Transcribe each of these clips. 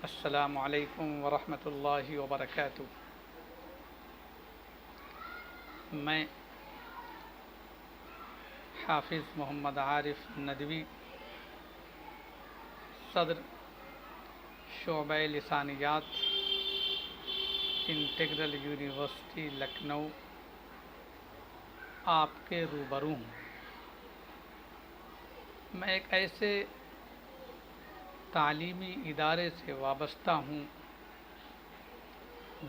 السلام علیکم ورحمۃ اللہ وبرکاتہ۔ میں حافظ محمد عارف ندوی، صدر شعبہ لسانیات، انٹیگرل یونیورسٹی لکھنؤ، آپ کے روبرو ہوں۔ میں ایک ایسے تعلیمی ادارے سے وابستہ ہوں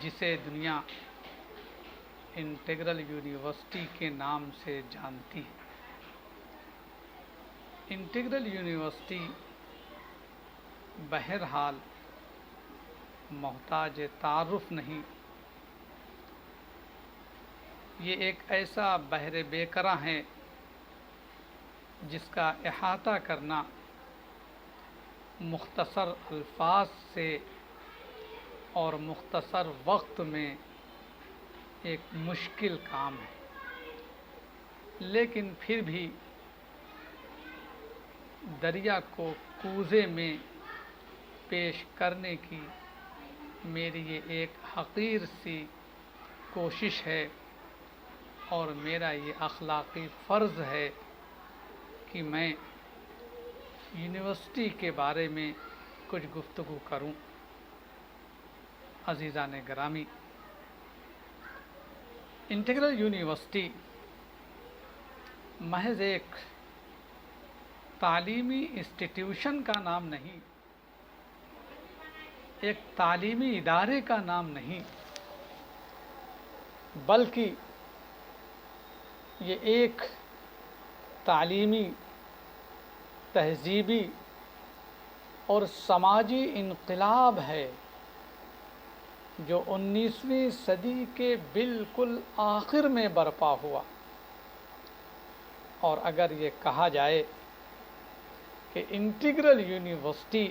جسے دنیا انٹیگرل یونیورسٹی کے نام سے جانتی ہے۔ انٹیگرل یونیورسٹی بہرحال محتاج تعارف نہیں، یہ ایک ایسا بحر بیکراں ہے جس کا احاطہ کرنا مختصر الفاظ سے اور مختصر وقت میں ایک مشکل کام ہے، لیکن پھر بھی دریا کو کوزے میں پیش کرنے کی میری یہ ایک حقیر سی کوشش ہے، اور میرا یہ اخلاقی فرض ہے کہ میں یونیورسٹی کے بارے میں کچھ گفتگو کروں۔ عزیزان گرامی، انٹیگرل یونیورسٹی محض ایک تعلیمی انسٹیٹیوشن کا نام نہیں، ایک تعلیمی ادارے کا نام نہیں، بلکہ یہ ایک تعلیمی، تہذیبی اور سماجی انقلاب ہے جو 19ویں صدی کے بالکل آخر میں برپا ہوا۔ اور اگر یہ کہا جائے کہ انٹیگرل یونیورسٹی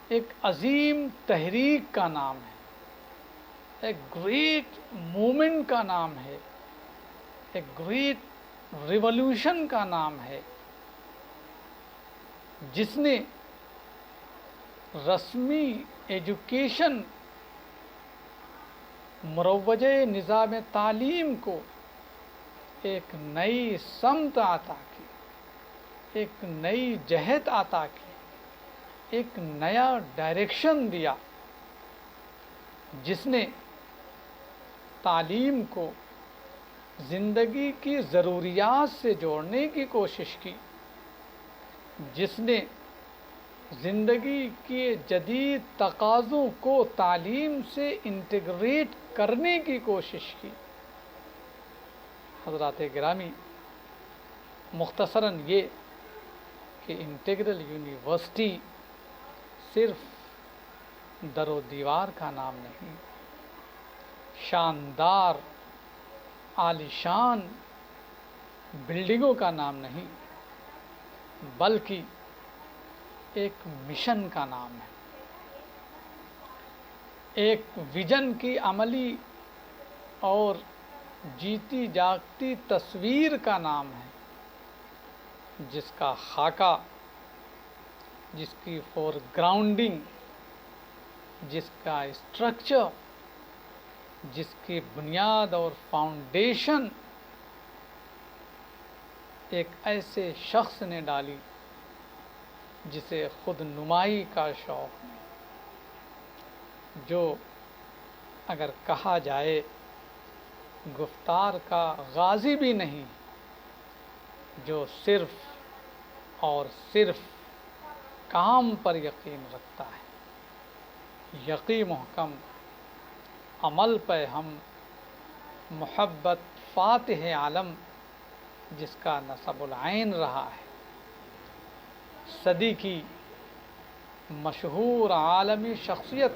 ایک عظیم تحریک کا نام ہے، ایک گریٹ موومنٹ کا نام ہے، ایک گریٹ ریولوشن کا نام ہے، جس نے رسمی ایجوکیشن، مروجہ نظام تعلیم کو ایک نئی سمت عطا کی، ایک نئی جہت عطا کی، ایک نیا ڈائریکشن دیا، جس نے تعلیم کو زندگی کی ضروریات سے جوڑنے کی کوشش کی، جس نے زندگی کے جدید تقاضوں کو تعلیم سے انٹیگریٹ کرنے کی کوشش کی۔ حضرات گرامی، مختصراً یہ کہ انٹیگرل یونیورسٹی صرف در و دیوار کا نام نہیں، شاندار عالیشان بلڈنگوں کا نام نہیں، بلکہ ایک مشن کا نام ہے، ایک ویژن کی عملی اور جیتی جاگتی تصویر کا نام ہے، جس کا خاکہ، جس کی فور گراؤنڈنگ، جس کا اسٹرکچر، جس کی بنیاد اور فاؤنڈیشن ایک ایسے شخص نے ڈالی جسے خود نمائی کا شوق ہے، جو اگر کہا جائے گفتار کا غازی بھی نہیں، جو صرف اور صرف کام پر یقین رکھتا ہے، یقین محکم، عمل پہ ہم، محبت فاتح عالم، جس کا نصب العین رہا ہے، صدی کی مشہور عالمی شخصیت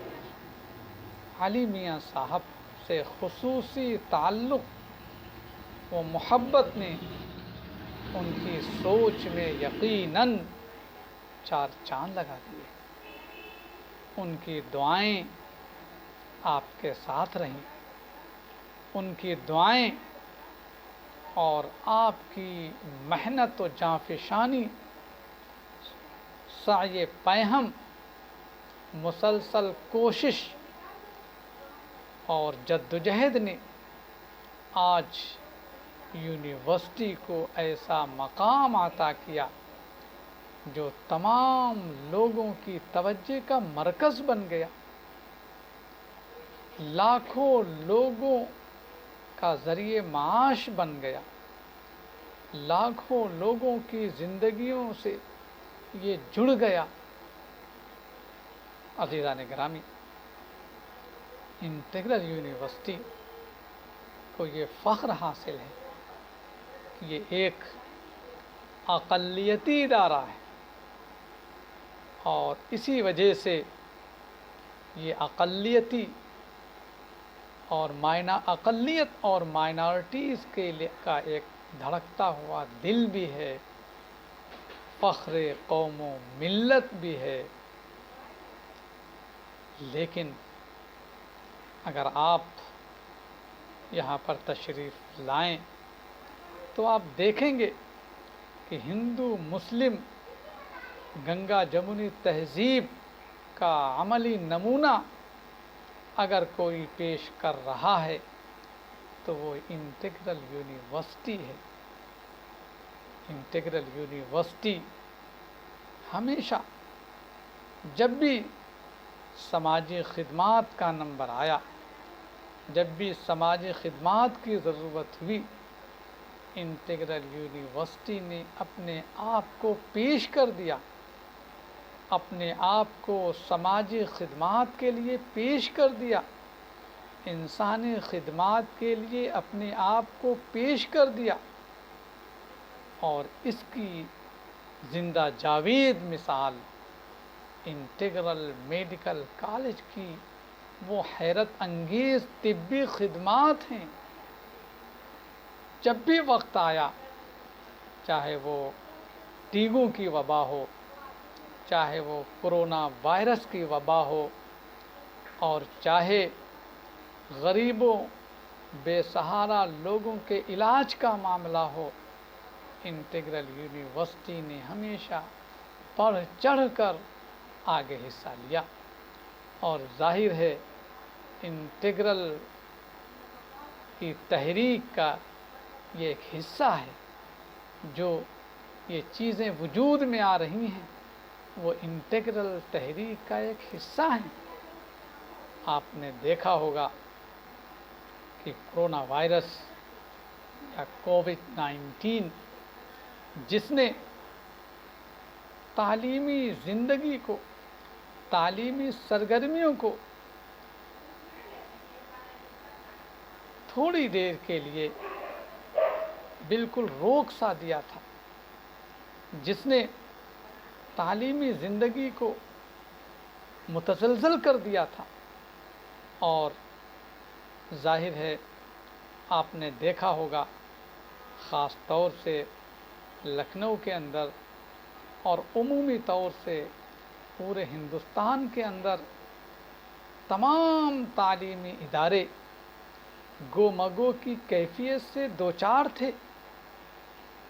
علی میاں صاحب سے خصوصی تعلق و محبت نے ان کی سوچ میں یقیناً چار چاند لگا دیے۔ ان کی دعائیں آپ کے ساتھ رہیں، ان کی دعائیں اور آپ کی محنت و جانفشانی، سعی پیہم مسلسل کوشش اور جدوجہد نے آج یونیورسٹی کو ایسا مقام عطا کیا جو تمام لوگوں کی توجہ کا مرکز بن گیا، لاکھوں لوگوں کا ذریعہ معاش بن گیا، لاکھوں لوگوں کی زندگیوں سے یہ جڑ گیا۔ عزیزان گرامی، انٹیگرل یونیورسٹی کو یہ فخر حاصل ہے کہ یہ ایک اقلیتی ادارہ ہے، اور اسی وجہ سے یہ اقلیت اور مائنارٹیز کے لیے کا ایک دھڑکتا ہوا دل بھی ہے، فخر قوم و ملت بھی ہے۔ لیکن اگر آپ یہاں پر تشریف لائیں تو آپ دیکھیں گے کہ ہندو مسلم گنگا جمنی تہذیب کا عملی نمونہ اگر کوئی پیش کر رہا ہے تو وہ انٹیگرل یونیورسٹی ہے۔ انٹیگرل یونیورسٹی ہمیشہ جب بھی سماجی خدمات کا نمبر آیا، جب بھی سماجی خدمات کی ضرورت ہوئی، انٹیگرل یونیورسٹی نے اپنے آپ کو پیش کر دیا، اپنے آپ کو سماجی خدمات کے لیے پیش کر دیا، انسانی خدمات کے لیے اپنے آپ کو پیش کر دیا، اور اس کی زندہ جاوید مثال انٹیگرل میڈیکل کالج کی وہ حیرت انگیز طبی خدمات ہیں۔ جب بھی وقت آیا، چاہے وہ ڈینگو کی وبا ہو، چاہے وہ کرونا وائرس کی وبا ہو، اور چاہے غریبوں بے سہارا لوگوں کے علاج کا معاملہ ہو، انٹیگرل یونیورسٹی نے ہمیشہ بڑھ چڑھ کر آگے حصہ لیا، اور ظاہر ہے انٹیگرل کی تحریک کا یہ ایک حصہ ہے۔ جو یہ چیزیں وجود میں آ رہی ہیں وہ انٹیگرل تحریک کا ایک حصہ ہیں۔ آپ نے دیکھا ہوگا کہ کرونا وائرس یا کووڈ-19 جس نے تعلیمی زندگی کو، تعلیمی سرگرمیوں کو تھوڑی دیر کے لیے بالکل روک سا دیا تھا، جس نے تعلیمی زندگی کو متزلزل کر دیا تھا، اور ظاہر ہے آپ نے دیکھا ہوگا خاص طور سے لکھنؤ کے اندر اور عمومی طور سے پورے ہندوستان کے اندر تمام تعلیمی ادارے گو مگو کی کیفیت سے دوچار تھے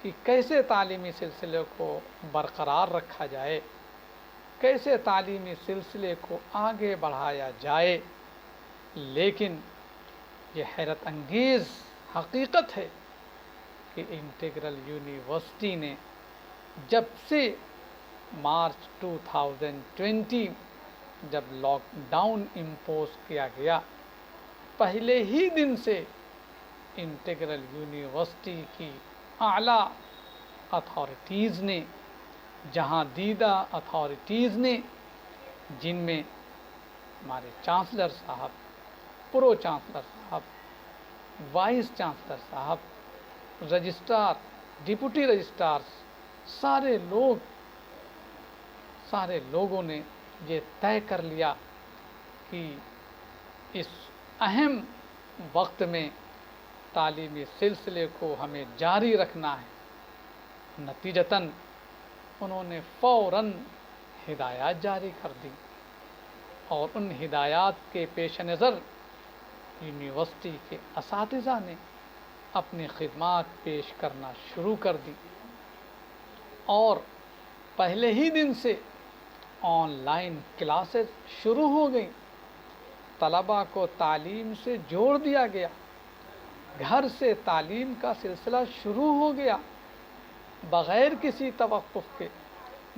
کہ کیسے تعلیمی سلسلے کو برقرار رکھا جائے، کیسے تعلیمی سلسلے کو آگے بڑھایا جائے۔ لیکن یہ حیرت انگیز حقیقت ہے کہ انٹیگرل یونیورسٹی نے جب سے مارچ 2020 جب لاک ڈاؤن امپوز کیا گیا، پہلے ہی دن سے انٹیگرل یونیورسٹی کی اعلیٰ اتھارٹیز نے، جہاں دیدہ اتھارٹیز نے، جن میں ہمارے چانسلر صاحب، پرو چانسلر صاحب، وائس چانسلر صاحب، رجسٹرار، ڈپٹی رجسٹرار، سارے لوگوں نے یہ طے کر لیا کہ اس اہم وقت میں تعلیمی سلسلے کو ہمیں جاری رکھنا ہے۔ نتیجتاً انہوں نے فوراً ہدایات جاری کر دی، اور ان ہدایات کے پیش نظر یونیورسٹی کے اساتذہ نے اپنی خدمات پیش کرنا شروع کر دی، اور پہلے ہی دن سے آن لائن کلاسز شروع ہو گئیں، طلباء کو تعلیم سے جوڑ دیا گیا، گھر سے تعلیم کا سلسلہ شروع ہو گیا، بغیر کسی توقف کے،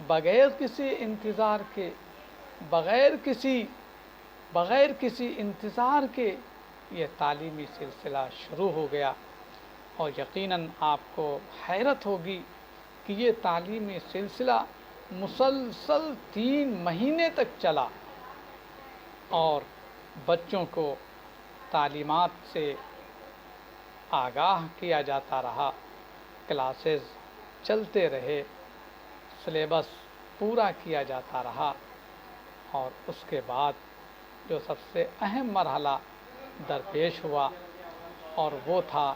بغیر کسی انتظار کے، بغیر کسی انتظار کے یہ تعلیمی سلسلہ شروع ہو گیا۔ اور یقیناً آپ کو حیرت ہوگی کہ یہ تعلیمی سلسلہ مسلسل 3 مہینے تک چلا اور بچوں کو تعلیمات سے آگاہ کیا جاتا رہا، کلاسز چلتے رہے، سلیبس پورا کیا جاتا رہا، اور اس کے بعد جو سب سے اہم مرحلہ درپیش ہوا اور وہ تھا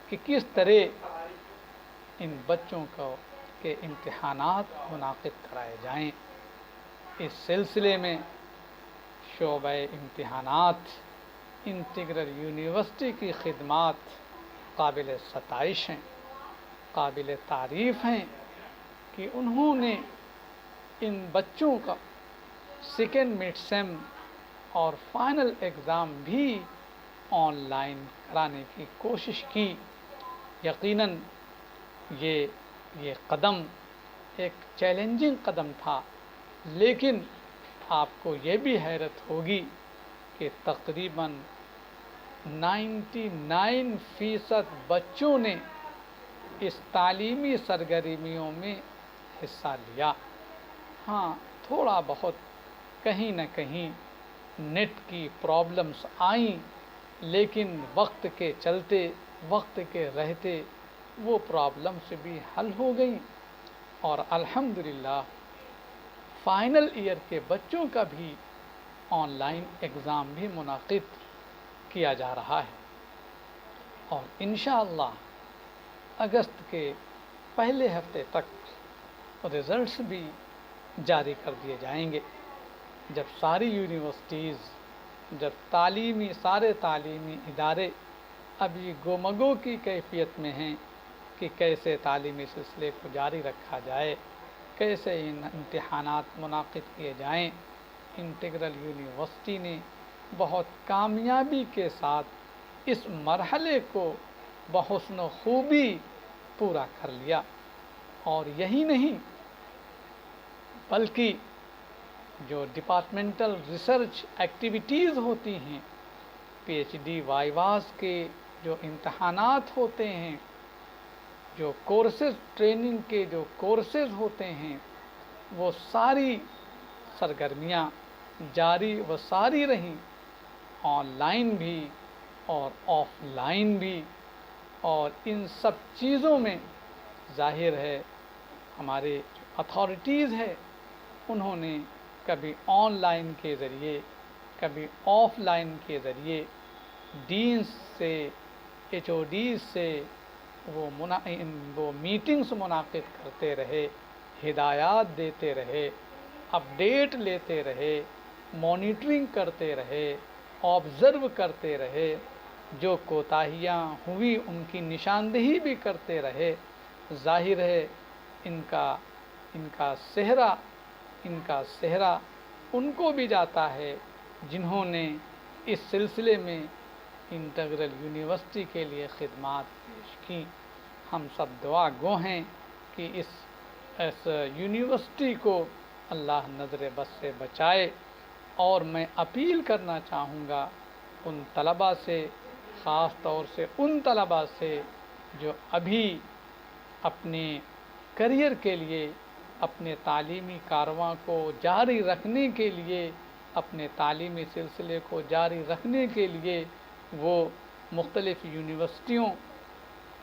کہ کس طرح ان بچوں کو کے امتحانات منعقد کرائے جائیں۔ اس سلسلے میں شعبہ امتحانات انٹیگرل یونیورسٹی کی خدمات قابل ستائش ہیں، قابل تعریف ہیں کہ انہوں نے ان بچوں کا سیکنڈ مڈ سیم اور فائنل ایگزام بھی آن لائن کرانے کی کوشش کی۔ یقیناً یہ قدم ایک چیلنجنگ قدم تھا، لیکن آپ کو یہ بھی حیرت ہوگی کہ تقریباً 99% بچوں نے اس تعلیمی سرگرمیوں میں حصہ لیا۔ ہاں، تھوڑا بہت کہیں نہ کہیں نیٹ کی پرابلمز آئیں، لیکن وقت کے چلتے، وقت کے رہتے وہ پرابلمز بھی حل ہو گئیں، اور الحمدللہ فائنل ایئر کے بچوں کا بھی آن لائن ایگزام بھی منعقد کیا جا رہا ہے، اور انشاءاللہ اگست کے پہلے ہفتے تک ریزلٹس بھی جاری کر دیے جائیں گے، جب ساری یونیورسٹیز، جب سارے تعلیمی ادارے ابھی گومگو کی کیفیت میں ہیں کہ کیسے تعلیمی سلسلے کو جاری رکھا جائے، کیسے ان امتحانات منعقد کیے جائیں۔ انٹیگرل یونیورسٹی نے بہت کامیابی کے ساتھ اس مرحلے کو بحسن و خوبی پورا کر لیا، اور یہی نہیں بلکہ جو ڈپارٹمنٹل ریسرچ ایکٹیویٹیز ہوتی ہیں، پی ایچ ڈی وائواز کے جو امتحانات ہوتے ہیں، جو کورسز، ٹریننگ کے جو کورسز ہوتے ہیں، وہ ساری سرگرمیاں جاری و ساری رہیں، آن لائن بھی اور آف لائن بھی، اور ان سب چیزوں میں ظاہر ہے ہمارے اتھارٹیز ہے، انہوں نے کبھی آن لائن کے ذریعے، کبھی آف لائن کے ذریعے ڈینز سے، ایچ او ڈیز سے وہ میٹنگز منعقد کرتے رہے، ہدایات دیتے رہے، اپڈیٹ لیتے رہے، مانیٹرنگ کرتے رہے، آبزرو کرتے رہے، جو کوتاہیاں ہوئی ان کی نشاندہی بھی کرتے رہے۔ ظاہر ہے ان کا صحرا ان کو بھی جاتا ہے جنہوں نے اس سلسلے میں انٹیگرل یونیورسٹی کے لیے خدمات پیش کی۔ ہم سب دعا گو ہیں کہ اس یونیورسٹی کو اللہ نظر بد سے بچائے، اور میں اپیل کرنا چاہوں گا ان طلباء سے، خاص طور سے ان طلباء سے جو ابھی اپنے کریئر کے لیے، اپنے تعلیمی کارواں کو جاری رکھنے کے لیے، اپنے تعلیمی سلسلے کو جاری رکھنے کے لیے وہ مختلف یونیورسٹیوں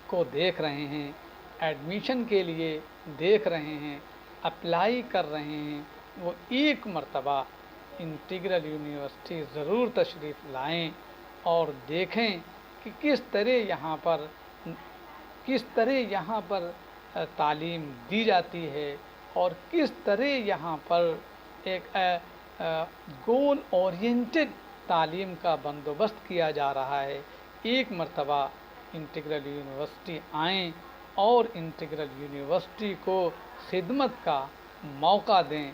کو دیکھ رہے ہیں، ایڈمیشن کے لیے دیکھ رہے ہیں، اپلائی کر رہے ہیں، وہ ایک مرتبہ انٹیگرل یونیورسٹی ضرور تشریف لائیں اور دیکھیں کہ کس طرح یہاں پر تعلیم دی جاتی ہے، اور کس طرح یہاں پر ایک گول اورینٹڈ تعلیم کا بندوبست کیا جا رہا ہے۔ ایک مرتبہ انٹیگرل یونیورسٹی آئیں اور انٹیگرل یونیورسٹی کو خدمت کا موقع دیں۔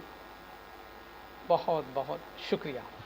بہت بہت شکریہ.